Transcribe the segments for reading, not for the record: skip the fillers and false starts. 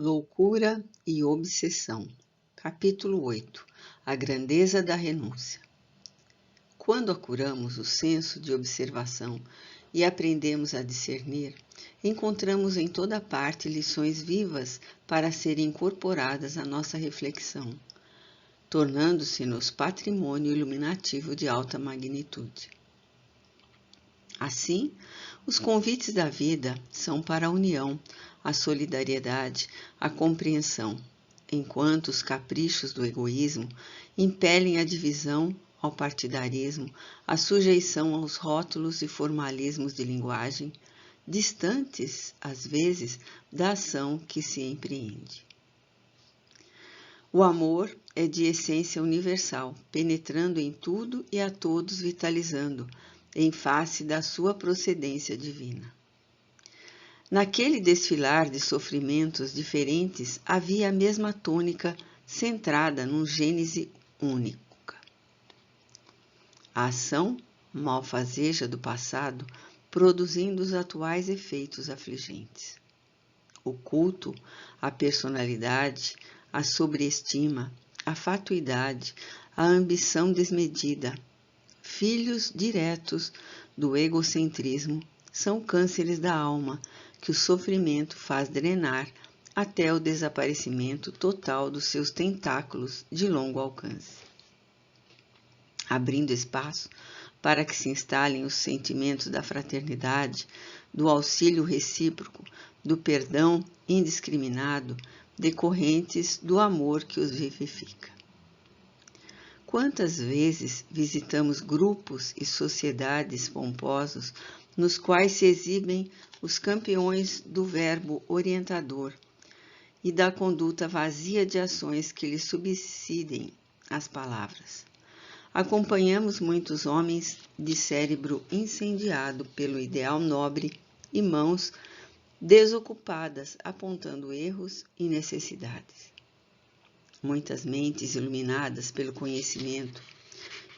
Loucura e obsessão. Capítulo 8. A grandeza da renúncia. Quando acuramos o senso de observação e aprendemos a discernir, encontramos em toda parte lições vivas para serem incorporadas à nossa reflexão, tornando-se-nos patrimônio iluminativo de alta magnitude. Assim, os convites da vida são para a união, a solidariedade, a compreensão, enquanto os caprichos do egoísmo impelem a divisão, ao partidarismo, a sujeição aos rótulos e formalismos de linguagem, distantes, às vezes, da ação que se empreende. O amor é de essência universal, penetrando em tudo e a todos vitalizando, em face da sua procedência divina. Naquele desfilar de sofrimentos diferentes havia a mesma tônica centrada num gênese única. A ação malfazeja do passado produzindo os atuais efeitos afligentes. O culto, a personalidade, a sobreestima, a fatuidade, a ambição desmedida, filhos diretos do egocentrismo, são cânceres da alma que o sofrimento faz drenar até o desaparecimento total dos seus tentáculos de longo alcance, abrindo espaço para que se instalem os sentimentos da fraternidade, do auxílio recíproco, do perdão indiscriminado, decorrentes do amor que os vivifica. Quantas vezes visitamos grupos e sociedades pomposos nos quais se exibem os campeões do verbo orientador e da conduta vazia de ações que lhe subsidem as palavras. Acompanhamos muitos homens de cérebro incendiado pelo ideal nobre e mãos desocupadas apontando erros e necessidades. Muitas mentes iluminadas pelo conhecimento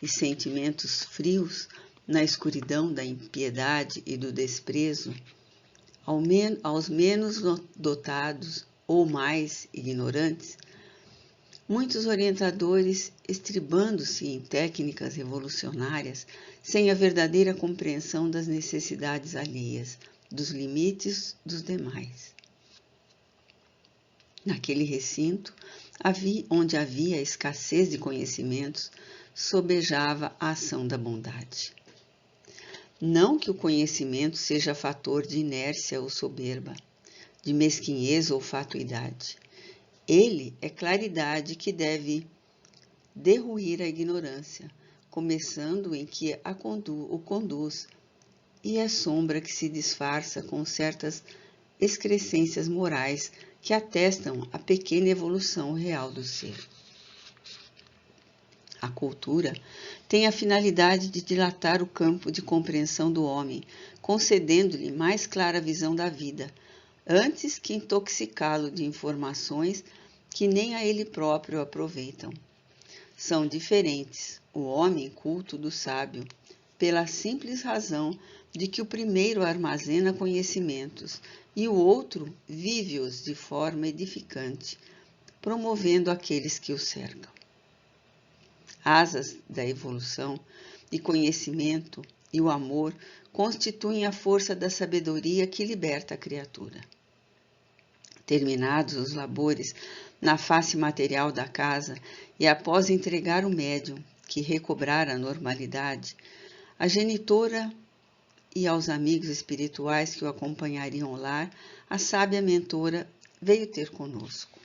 e sentimentos frios na escuridão da impiedade e do desprezo, aos menos dotados ou mais ignorantes, muitos orientadores estribando-se em técnicas revolucionárias sem a verdadeira compreensão das necessidades alheias, dos limites dos demais. Naquele recinto, onde havia escassez de conhecimentos, sobejava a ação da bondade. Não que o conhecimento seja fator de inércia ou soberba, de mesquinhez ou fatuidade. Ele é claridade que deve derruir a ignorância, começando em que o conduz, e é sombra que se disfarça com certas excrescências morais que atestam a pequena evolução real do ser. A cultura tem a finalidade de dilatar o campo de compreensão do homem, concedendo-lhe mais clara visão da vida, antes que intoxicá-lo de informações que nem a ele próprio aproveitam. São diferentes o homem culto do sábio, pela simples razão de que o primeiro armazena conhecimentos e o outro vive-os de forma edificante, promovendo aqueles que o cercam. Asas da evolução e conhecimento e o amor constituem a força da sabedoria que liberta a criatura. Terminados os labores na face material da casa e após entregar o médium que recobrara a normalidade, a genitora e aos amigos espirituais que o acompanhariam ao lar, a sábia mentora veio ter conosco.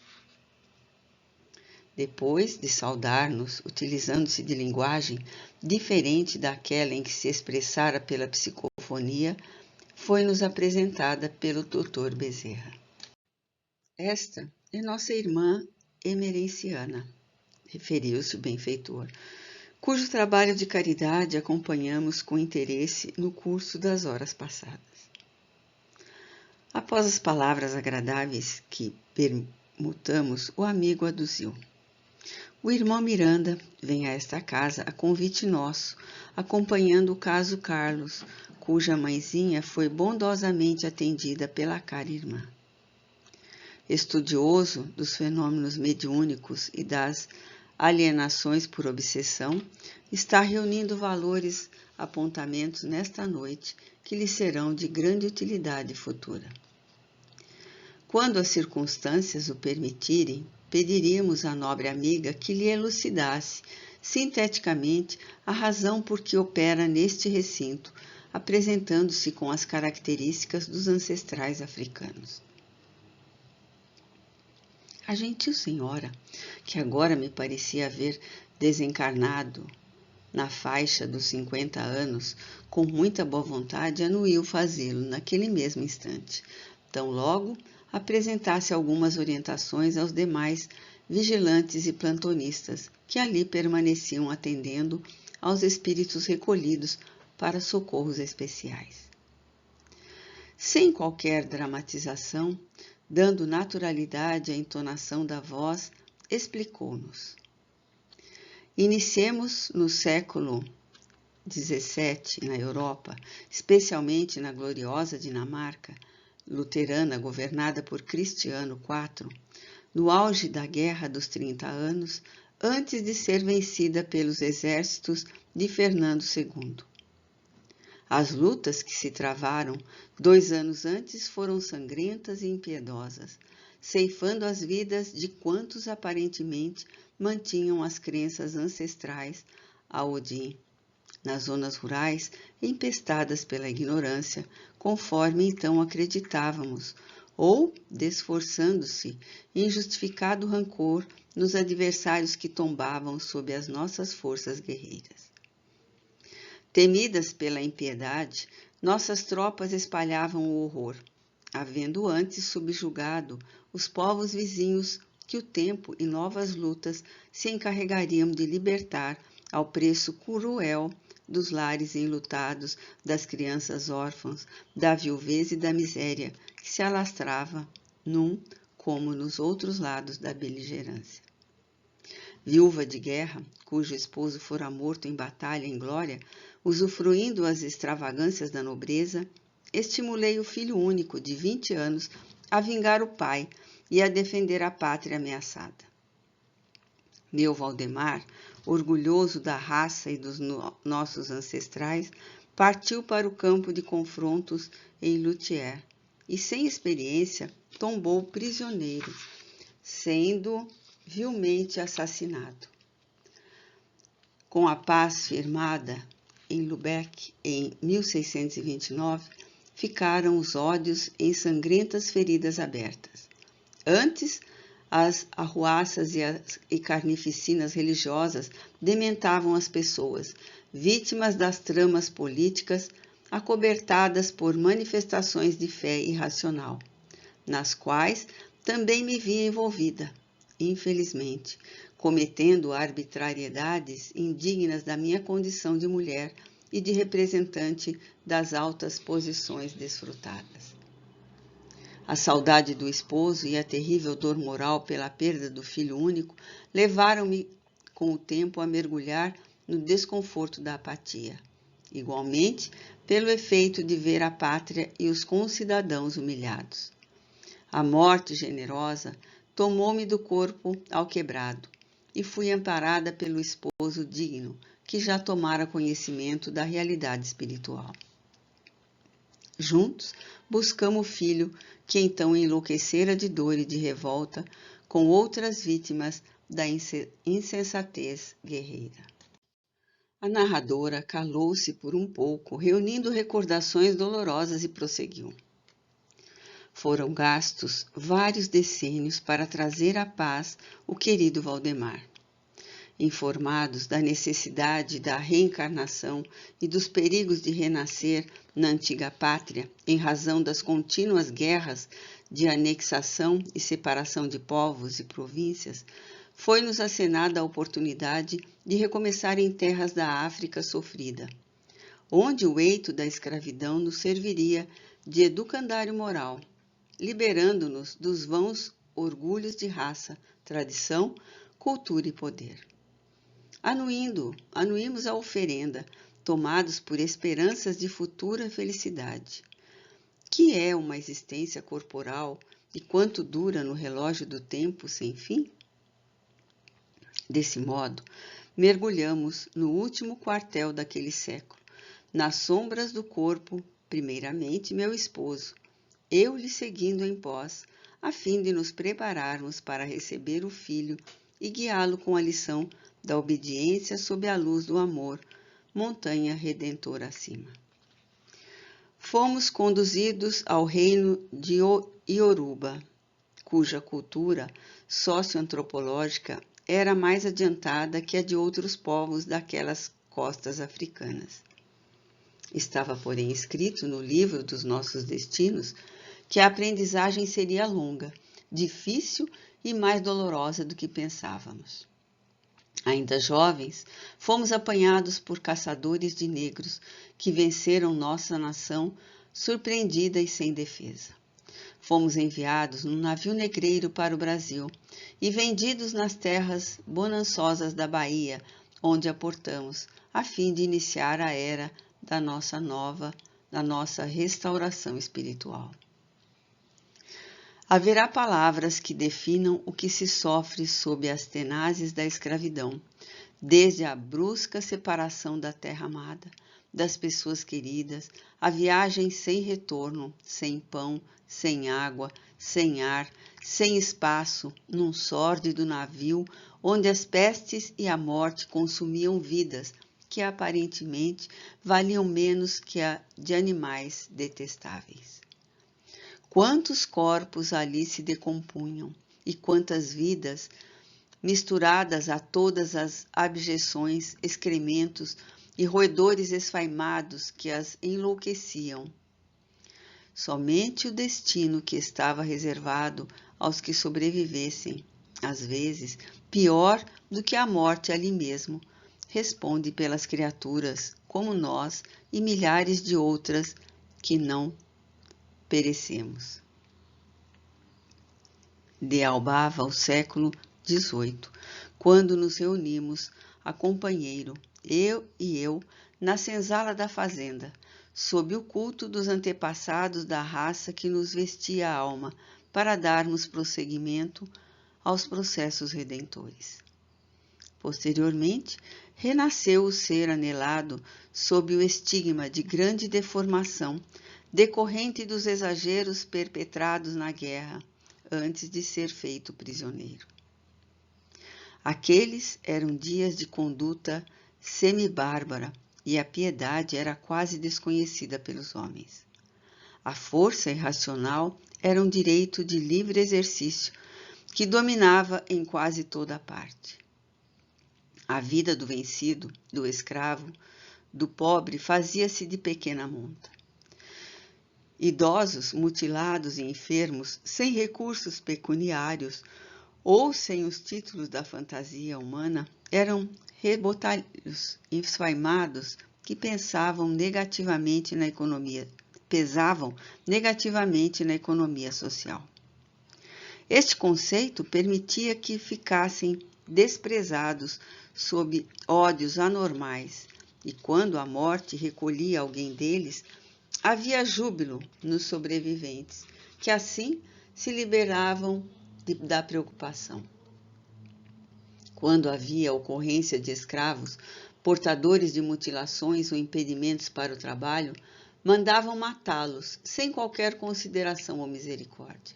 Depois de saudar-nos, utilizando-se de linguagem diferente daquela em que se expressara pela psicofonia, foi-nos apresentada pelo Dr. Bezerra. Esta é nossa irmã emerenciana, referiu-se o benfeitor, cujo trabalho de caridade acompanhamos com interesse no curso das horas passadas. Após as palavras agradáveis que permutamos, o amigo aduziu: o irmão Miranda vem a esta casa a convite nosso, acompanhando o caso Carlos, cuja mãezinha foi bondosamente atendida pela cara irmã. estudioso dos fenômenos mediúnicos e das alienações por obsessão, está reunindo valores apontamentos nesta noite que lhe serão de grande utilidade futura. Quando as circunstâncias o permitirem, pediríamos à nobre amiga que lhe elucidasse, sinteticamente, a razão por que opera neste recinto, apresentando-se com as características dos ancestrais africanos. A gentil senhora, que agora me parecia haver desencarnado na faixa dos 50 anos, com muita boa vontade anuiu fazê-lo naquele mesmo instante, tão logo apresentasse algumas orientações aos demais vigilantes e plantonistas que ali permaneciam atendendo aos espíritos recolhidos para socorros especiais. Sem qualquer dramatização, dando naturalidade à entonação da voz, explicou-nos. Iniciemos no século XVII, na Europa, especialmente na gloriosa Dinamarca, luterana governada por Cristiano IV, no auge da Guerra dos 30 Anos, antes de ser vencida pelos exércitos de Fernando II. As lutas que se travaram 2 anos antes foram sangrentas e impiedosas, ceifando as vidas de quantos aparentemente mantinham as crenças ancestrais a Odin, nas zonas rurais empestadas pela ignorância, conforme então acreditávamos, ou desforçando-se em justificado rancor nos adversários que tombavam sob as nossas forças guerreiras. Temidas pela impiedade, nossas tropas espalhavam o horror, havendo antes subjugado os povos vizinhos que o tempo e novas lutas se encarregariam de libertar ao preço cruel dos lares enlutados, das crianças órfãs, da viuvez e da miséria que se alastrava num como nos outros lados da beligerância. Viúva de guerra, cujo esposo fora morto em batalha em glória, usufruindo as extravagâncias da nobreza, estimulei o filho único de 20 anos a vingar o pai e a defender a pátria ameaçada. Meu Valdemar, orgulhoso da raça e dos nossos ancestrais, partiu para o campo de confrontos em Luthiers e, sem experiência, tombou prisioneiro, sendo vilmente assassinado. Com a paz firmada em Lubeck em 1629, ficaram os ódios em sangrentas feridas abertas. Antes, as arruaças e carnificinas religiosas dementavam as pessoas, vítimas das tramas políticas acobertadas por manifestações de fé irracional, nas quais também me via envolvida, infelizmente, cometendo arbitrariedades indignas da minha condição de mulher e de representante das altas posições desfrutadas. A saudade do esposo e a terrível dor moral pela perda do filho único levaram-me com o tempo a mergulhar no desconforto da apatia. Igualmente, pelo efeito de ver a pátria e os concidadãos humilhados. A morte generosa tomou-me do corpo alquebrado e fui amparada pelo esposo digno, que já tomara conhecimento da realidade espiritual. Juntos, buscamos o filho que então enlouquecera de dor e de revolta com outras vítimas da insensatez guerreira. A narradora calou-se por um pouco, reunindo recordações dolorosas e prosseguiu. Foram gastos vários decênios para trazer à paz o querido Valdemar. Informados da necessidade da reencarnação e dos perigos de renascer na antiga pátria, em razão das contínuas guerras de anexação e separação de povos e províncias, foi-nos acenada a oportunidade de recomeçar em terras da África sofrida, onde o eito da escravidão nos serviria de educandário moral, liberando-nos dos vãos orgulhos de raça, tradição, cultura e poder. Anuímos a oferenda, tomados por esperanças de futura felicidade. Que é uma existência corporal e quanto dura no relógio do tempo sem fim? Desse modo, mergulhamos no último quartel daquele século, nas sombras do corpo, primeiramente meu esposo, eu lhe seguindo em pós, a fim de nos prepararmos para receber o filho e guiá-lo com a lição da obediência sob a luz do amor, montanha redentora acima. Fomos conduzidos ao reino de Ioruba, cuja cultura socioantropológica era mais adiantada que a de outros povos daquelas costas africanas. Estava, porém, escrito no livro dos nossos destinos que a aprendizagem seria longa, difícil e mais dolorosa do que pensávamos. Ainda jovens, fomos apanhados por caçadores de negros que venceram nossa nação surpreendida e sem defesa. Fomos enviados num navio negreiro para o Brasil e vendidos nas terras bonançosas da Bahia, onde aportamos, a fim de iniciar a era da nossa restauração espiritual. Haverá palavras que definam o que se sofre sob as tenazes da escravidão, desde a brusca separação da terra amada, das pessoas queridas, a viagem sem retorno, sem pão, sem água, sem ar, sem espaço, num sórdido navio onde as pestes e a morte consumiam vidas que aparentemente valiam menos que a de animais detestáveis. Quantos corpos ali se decompunham e quantas vidas, misturadas a todas as abjeções, excrementos e roedores esfaimados que as enlouqueciam. Somente o destino que estava reservado aos que sobrevivessem, às vezes pior do que a morte ali mesmo, responde pelas criaturas como nós e milhares de outras que não perecemos. Dealbava o século XVIII, quando nos reunimos a companheiro, eu, na senzala da fazenda, sob o culto dos antepassados da raça que nos vestia a alma, para darmos prosseguimento aos processos redentores. Posteriormente, renasceu o ser anelado sob o estigma de grande deformação, decorrente dos exageros perpetrados na guerra, antes de ser feito prisioneiro. Aqueles eram dias de conduta semi-bárbara e a piedade era quase desconhecida pelos homens. A força irracional era um direito de livre exercício que dominava em quase toda a parte. A vida do vencido, do escravo, do pobre fazia-se de pequena monta. Idosos, mutilados e enfermos, sem recursos pecuniários ou sem os títulos da fantasia humana, eram rebotalhos esfaimados que pesavam negativamente na economia social. Este conceito permitia que ficassem desprezados sob ódios anormais, e quando a morte recolhia alguém deles, havia júbilo nos sobreviventes, que assim se liberavam da preocupação. Quando havia ocorrência de escravos, portadores de mutilações ou impedimentos para o trabalho, mandavam matá-los sem qualquer consideração ou misericórdia.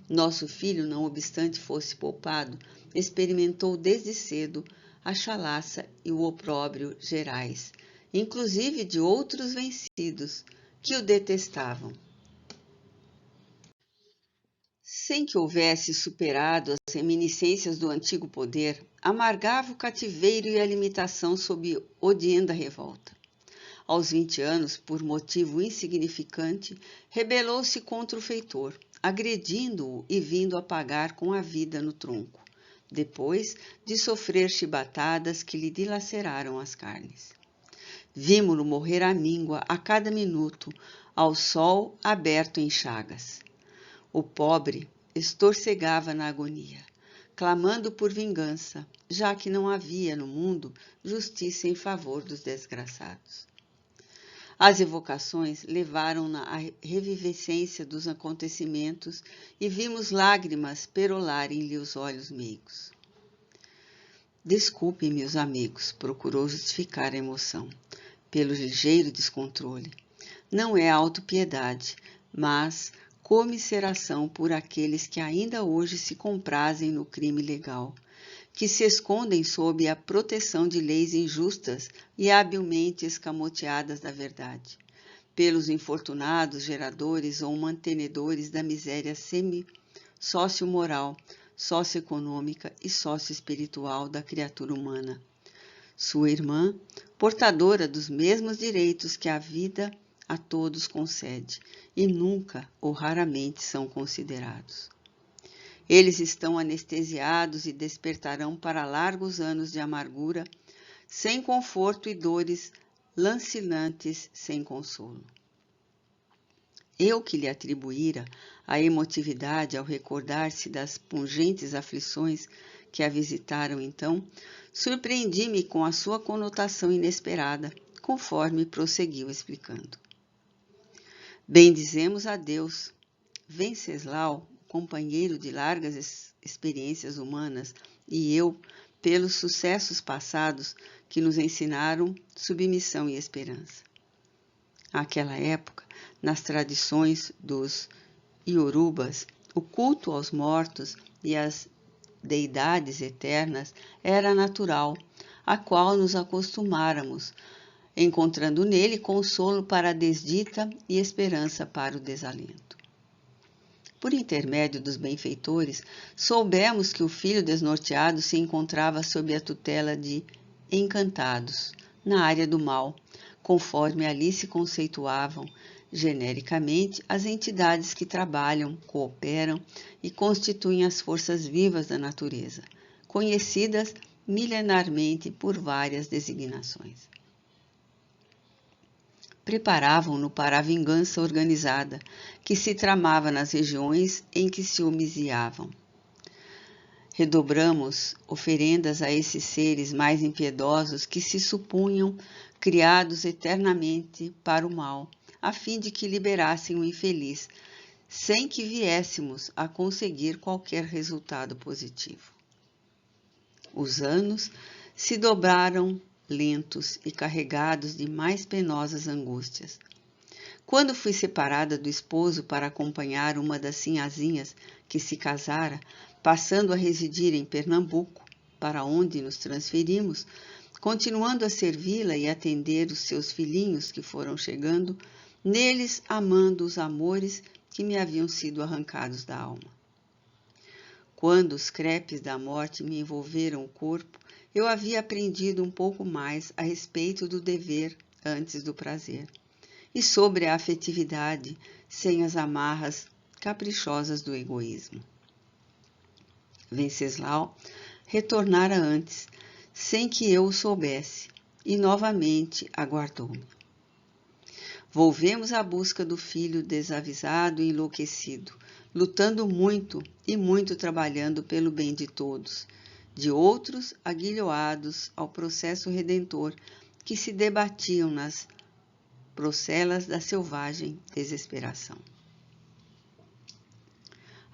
Nosso filho, não obstante fosse poupado, experimentou desde cedo a chalaça e o opróbrio gerais, inclusive de outros vencidos, que o detestavam. Sem que houvesse superado as reminiscências do antigo poder, amargava o cativeiro e a limitação sob odienta revolta. Aos 20 anos, por motivo insignificante, rebelou-se contra o feitor, agredindo-o e vindo a pagar com a vida no tronco, depois de sofrer chibatadas que lhe dilaceraram as carnes. Vimo-lo morrer à míngua a cada minuto, ao sol aberto em chagas. O pobre estorcegava na agonia, clamando por vingança, já que não havia no mundo justiça em favor dos desgraçados. As evocações levaram-na à revivescência dos acontecimentos e vimos lágrimas perolarem-lhe os olhos meigos. Desculpe, meus amigos, procurou justificar a emoção, pelo ligeiro descontrole. Não é autopiedade, mas comisseração por aqueles que ainda hoje se comprazem no crime legal, que se escondem sob a proteção de leis injustas e habilmente escamoteadas da verdade, pelos infortunados geradores ou mantenedores da miséria semi-sociomoral, socioeconômica e socioespiritual da criatura humana. Sua irmã, portadora dos mesmos direitos que a vida a todos concede, e nunca ou raramente são considerados. Eles estão anestesiados e despertarão para largos anos de amargura, sem conforto e dores lancinantes sem consolo. Eu que lhe atribuíra a emotividade ao recordar-se das pungentes aflições que a visitaram então, surpreendi-me com a sua conotação inesperada, conforme prosseguiu explicando. Bendizemos a Deus. Venceslau, companheiro de largas experiências humanas, e eu, pelos sucessos passados que nos ensinaram submissão e esperança. Àquela época, nas tradições dos iorubas, o culto aos mortos e às deidades eternas era natural, a qual nos acostumáramos, encontrando nele consolo para a desdita e esperança para o desalento. Por intermédio dos benfeitores, soubemos que o filho desnorteado se encontrava sob a tutela de encantados, na área do mal, conforme ali se conceituavam, genericamente, as entidades que trabalham, cooperam e constituem as forças vivas da natureza, conhecidas milenarmente por várias designações. Preparavam-no para a vingança organizada, que se tramava nas regiões em que se homiziavam. Redobramos oferendas a esses seres mais impiedosos que se supunham criados eternamente para o mal, a fim de que liberassem o infeliz, sem que viéssemos a conseguir qualquer resultado positivo. Os anos se dobraram lentos e carregados de mais penosas angústias. Quando fui separada do esposo para acompanhar uma das sinhazinhas que se casara, passando a residir em Pernambuco, para onde nos transferimos, continuando a servi-la e atender os seus filhinhos que foram chegando, neles amando os amores que me haviam sido arrancados da alma. Quando os crepes da morte me envolveram o corpo, eu havia aprendido um pouco mais a respeito do dever antes do prazer, e sobre a afetividade sem as amarras caprichosas do egoísmo. Venceslau retornara antes, sem que eu o soubesse, e novamente aguardou-me. Volvemos à busca do filho desavisado e enlouquecido, lutando muito e muito trabalhando pelo bem de todos, de outros aguilhoados ao processo redentor que se debatiam nas procelas da selvagem desesperação.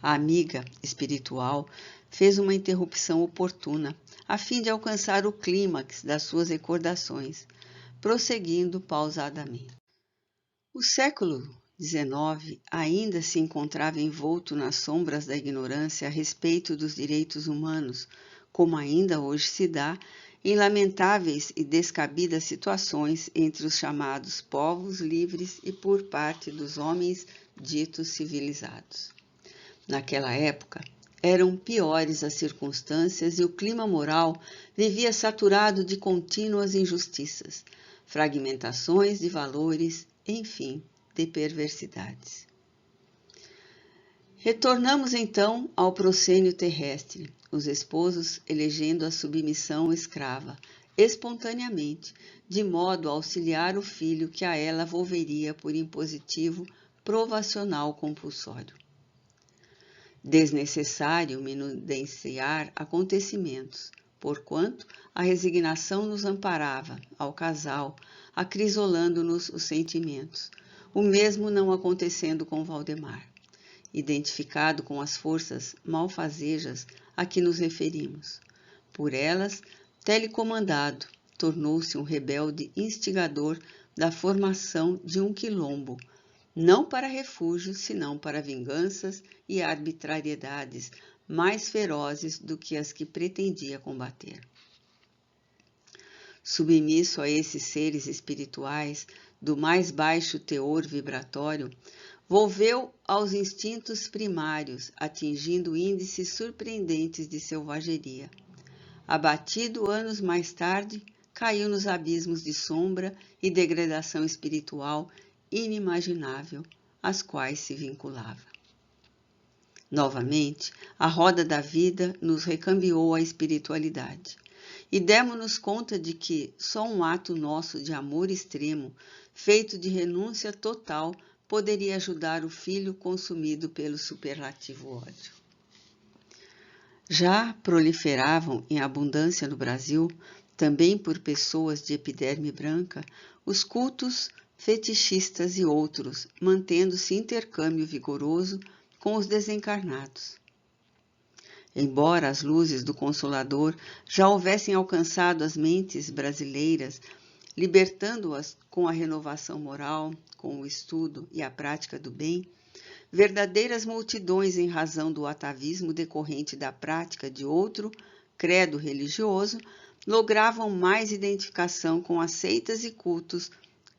A amiga espiritual fez uma interrupção oportuna, a fim de alcançar o clímax das suas recordações, prosseguindo pausadamente. O século XIX ainda se encontrava envolto nas sombras da ignorância a respeito dos direitos humanos, como ainda hoje se dá em lamentáveis e descabidas situações entre os chamados povos livres e por parte dos homens ditos civilizados. Naquela época, eram piores as circunstâncias e o clima moral vivia saturado de contínuas injustiças, fragmentações de valores, enfim, de perversidades. Retornamos então ao proscênio terrestre, os esposos elegendo a submissão escrava, espontaneamente, de modo a auxiliar o filho que a ela volveria por impositivo provacional compulsório. Desnecessário minudenciar acontecimentos, porquanto a resignação nos amparava, ao casal, acrisolando-nos os sentimentos, o mesmo não acontecendo com Valdemar, identificado com as forças malfazejas a que nos referimos. Por elas, telecomandado, tornou-se um rebelde instigador da formação de um quilombo, não para refúgio, senão para vinganças e arbitrariedades mais ferozes do que as que pretendia combater. Submisso a esses seres espirituais do mais baixo teor vibratório, volveu aos instintos primários, atingindo índices surpreendentes de selvageria. Abatido anos mais tarde, caiu nos abismos de sombra e degradação espiritual inimaginável, às quais se vinculava. Novamente, a roda da vida nos recambiou a espiritualidade e demos-nos conta de que só um ato nosso de amor extremo, feito de renúncia total, poderia ajudar o filho consumido pelo superlativo ódio. Já proliferavam em abundância no Brasil, também por pessoas de epiderme branca, os cultos fetichistas e outros, mantendo-se intercâmbio vigoroso com os desencarnados. Embora as luzes do Consolador já houvessem alcançado as mentes brasileiras, libertando-as com a renovação moral, com o estudo e a prática do bem, verdadeiras multidões em razão do atavismo decorrente da prática de outro credo religioso, logravam mais identificação com as seitas e cultos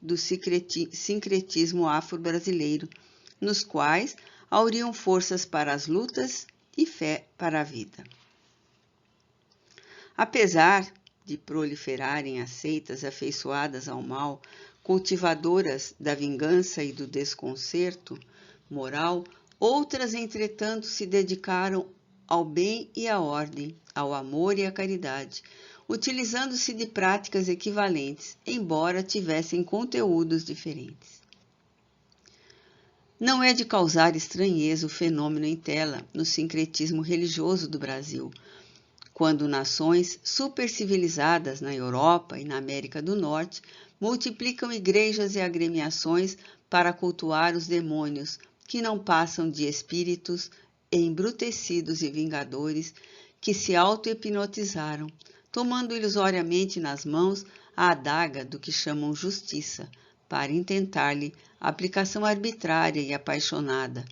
do sincretismo afro-brasileiro, nos quais auriam forças para as lutas e fé para a vida. Apesar de proliferarem as seitas afeiçoadas ao mal, cultivadoras da vingança e do desconcerto moral, outras, entretanto, se dedicaram ao bem e à ordem, ao amor e à caridade, utilizando-se de práticas equivalentes, embora tivessem conteúdos diferentes. Não é de causar estranheza o fenômeno em tela no sincretismo religioso do Brasil, quando nações supercivilizadas na Europa e na América do Norte multiplicam igrejas e agremiações para cultuar os demônios, que não passam de espíritos embrutecidos e vingadores que se auto-hipnotizaram, tomando ilusoriamente nas mãos a adaga do que chamam justiça, para intentar-lhe aplicação arbitrária e apaixonada,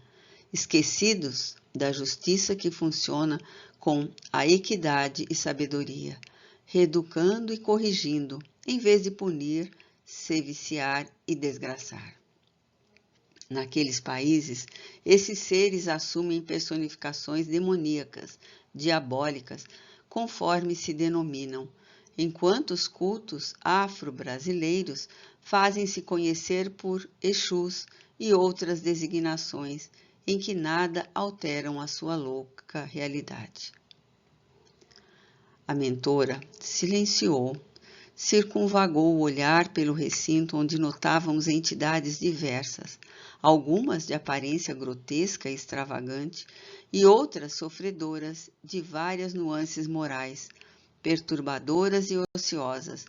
esquecidos da justiça que funciona com a equidade e sabedoria, reeducando e corrigindo, em vez de punir, seviciar e desgraçar. Naqueles países, esses seres assumem personificações demoníacas, diabólicas, conforme se denominam, enquanto os cultos afro-brasileiros fazem-se conhecer por Exus e outras designações em que nada alteram a sua louca realidade. A mentora silenciou, circunvagou o olhar pelo recinto onde notávamos entidades diversas, algumas de aparência grotesca e extravagante e outras sofredoras de várias nuances morais, perturbadoras e ociosas,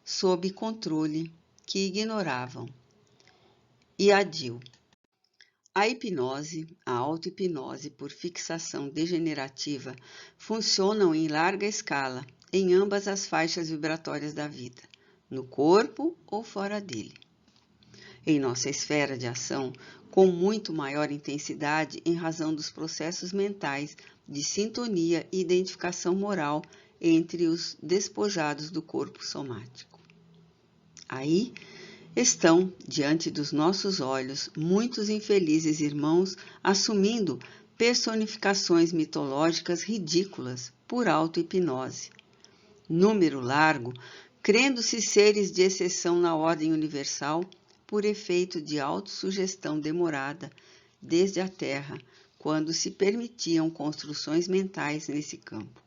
sob controle, que ignoravam. E adiu. A hipnose, a auto-hipnose por fixação degenerativa funcionam em larga escala em ambas as faixas vibratórias da vida, no corpo ou fora dele. Em nossa esfera de ação, com muito maior intensidade em razão dos processos mentais de sintonia e identificação moral entre os despojados do corpo somático. Aí estão, diante dos nossos olhos, muitos infelizes irmãos assumindo personificações mitológicas ridículas por auto-hipnose. Número largo, crendo-se seres de exceção na ordem universal, por efeito de autossugestão demorada desde a Terra, quando se permitiam construções mentais nesse campo.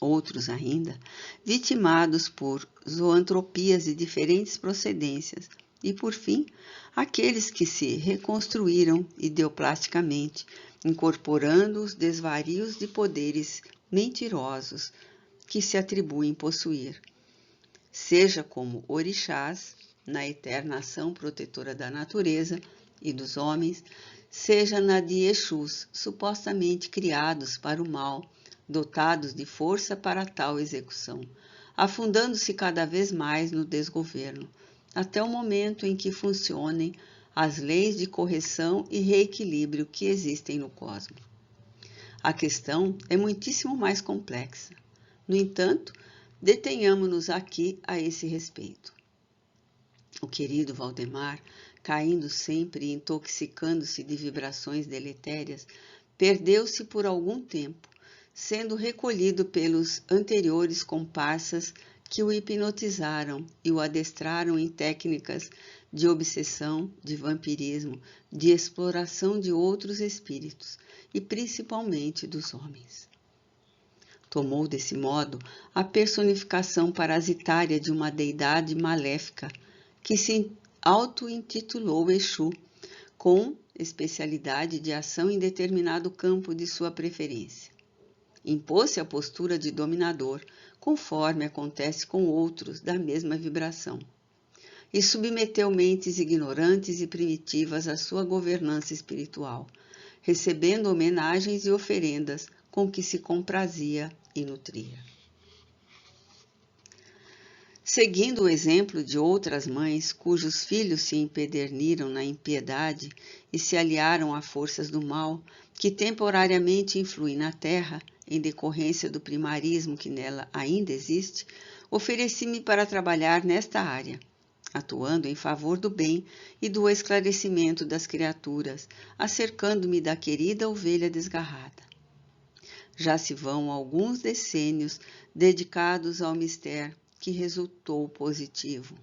Outros ainda, vitimados por zoantropias de diferentes procedências, e, por fim, aqueles que se reconstruíram ideoplasticamente, incorporando os desvarios de poderes mentirosos que se atribuem possuir, seja como orixás, na eterna ação protetora da natureza e dos homens, seja na de Exus, supostamente criados para o mal, dotados de força para tal execução, afundando-se cada vez mais no desgoverno, até o momento em que funcionem as leis de correção e reequilíbrio que existem no cosmos. A questão é muitíssimo mais complexa. No entanto, detenhamos-nos aqui a esse respeito. O querido Valdemar, caindo sempre e intoxicando-se de vibrações deletérias, perdeu-se por algum tempo, sendo recolhido pelos anteriores comparsas que o hipnotizaram e o adestraram em técnicas de obsessão, de vampirismo, de exploração de outros espíritos e principalmente dos homens. Tomou desse modo a personificação parasitária de uma deidade maléfica que se auto-intitulou Exu, com especialidade de ação em determinado campo de sua preferência. Impôs-se a postura de dominador, conforme acontece com outros da mesma vibração, e submeteu mentes ignorantes e primitivas à sua governança espiritual, recebendo homenagens e oferendas com que se comprazia e nutria. Seguindo o exemplo de outras mães cujos filhos se empederniram na impiedade e se aliaram a forças do mal que temporariamente influem na terra, em decorrência do primarismo que nela ainda existe, ofereci-me para trabalhar nesta área, atuando em favor do bem e do esclarecimento das criaturas, acercando-me da querida ovelha desgarrada. Já se vão alguns decênios dedicados ao mistério que resultou positivo,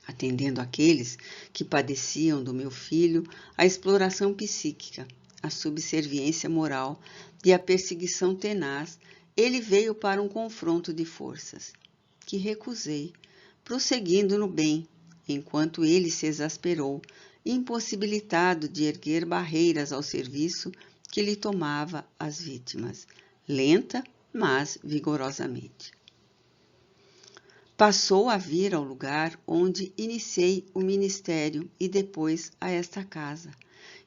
atendendo aqueles que padeciam do meu filho a exploração psíquica, a subserviência moral e a perseguição tenaz. Ele veio para um confronto de forças, que recusei, prosseguindo no bem, enquanto ele se exasperou, impossibilitado de erguer barreiras ao serviço que lhe tomava as vítimas, lenta, mas vigorosamente. Passou a vir ao lugar onde iniciei o ministério e depois a esta casa,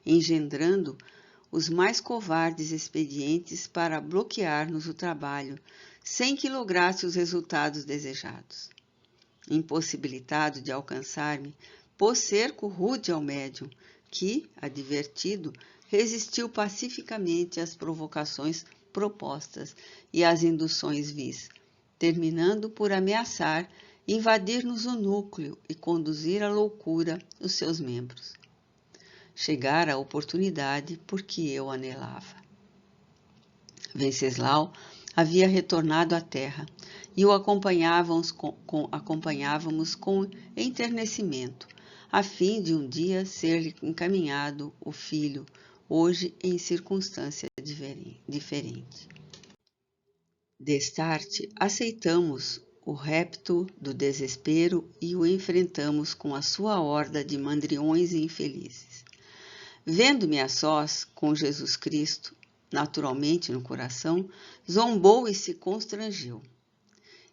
engendrando os mais covardes expedientes para bloquear-nos o trabalho, sem que lograsse os resultados desejados. Impossibilitado de alcançar-me, pôs cerco rude ao médium, que, advertido, resistiu pacificamente às provocações propostas e às induções vis, terminando por ameaçar invadir-nos o núcleo e conduzir à loucura os seus membros. Chegara a oportunidade porque eu anelava. Venceslau havia retornado à terra e o acompanhávamos com enternecimento, a fim de um dia ser-lhe encaminhado o filho, hoje em circunstância diferente. Destarte, aceitamos o repto do desespero e o enfrentamos com a sua horda de mandriões e infelizes. Vendo-me a sós com Jesus Cristo, naturalmente no coração, zombou e se constrangeu.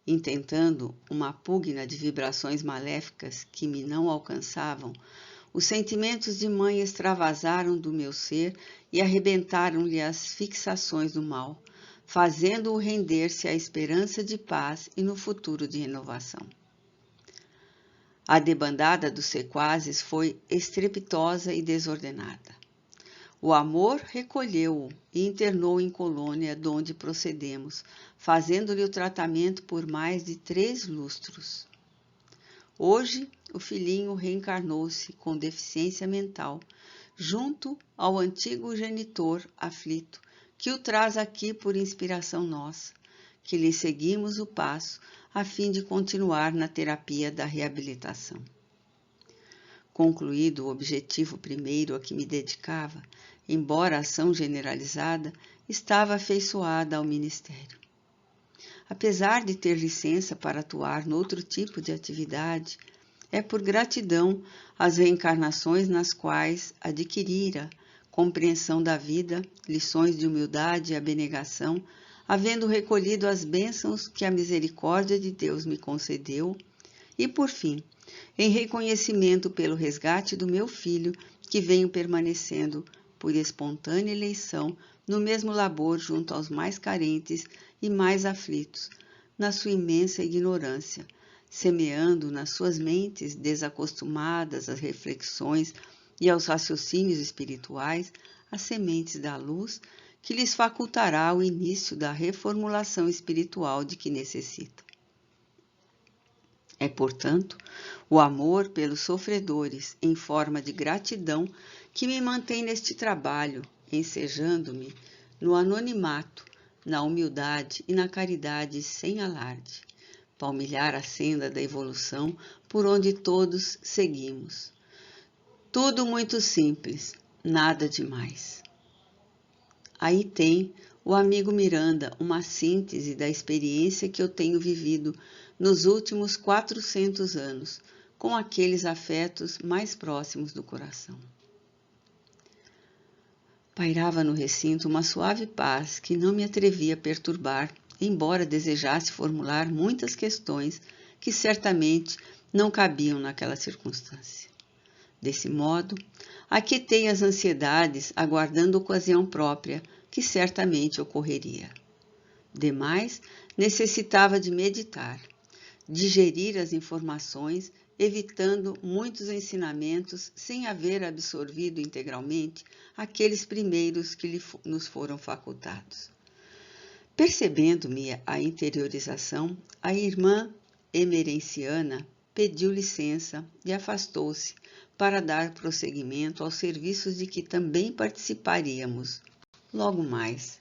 Intentando uma pugna de vibrações maléficas que me não alcançavam, os sentimentos de mãe extravasaram do meu ser e arrebentaram-lhe as fixações do mal, fazendo-o render-se à esperança de paz e no futuro de renovação. A debandada dos sequazes foi estrepitosa e desordenada. O amor recolheu-o e internou em colônia donde procedemos, fazendo-lhe o tratamento por mais de 3 lustros. Hoje, o filhinho reencarnou-se com deficiência mental, junto ao antigo genitor aflito, que o traz aqui por inspiração nossa, que lhe seguimos o passo a fim de continuar na terapia da reabilitação. Concluído o objetivo primeiro a que me dedicava, embora a ação generalizada, estava afeiçoada ao ministério. Apesar de ter licença para atuar noutro tipo de atividade, é por gratidão às reencarnações nas quais adquirira compreensão da vida, lições de humildade e abnegação, havendo recolhido as bênçãos que a misericórdia de Deus me concedeu, e por fim, em reconhecimento pelo resgate do meu filho, que venho permanecendo por espontânea eleição no mesmo labor junto aos mais carentes e mais aflitos, na sua imensa ignorância, semeando nas suas mentes desacostumadas às reflexões e aos raciocínios espirituais as sementes da luz que lhes facultará o início da reformulação espiritual de que necessitam. É, portanto, o amor pelos sofredores em forma de gratidão que me mantém neste trabalho, ensejando-me no anonimato, na humildade e na caridade sem alarde, palmilhar a senda da evolução por onde todos seguimos. Tudo muito simples, nada demais. Aí tem o amigo Miranda, uma síntese da experiência que eu tenho vivido nos últimos 400 anos, com aqueles afetos mais próximos do coração. Pairava no recinto uma suave paz que não me atrevia a perturbar, embora desejasse formular muitas questões que certamente não cabiam naquela circunstância. Desse modo, aquietei as ansiedades, aguardando ocasião própria, que certamente ocorreria. Demais, necessitava de meditar, digerir as informações, evitando muitos ensinamentos sem haver absorvido integralmente aqueles primeiros que nos foram facultados. Percebendo-me a interiorização, a irmã emerenciana pediu licença e afastou-se para dar prosseguimento aos serviços de que também participaríamos logo mais.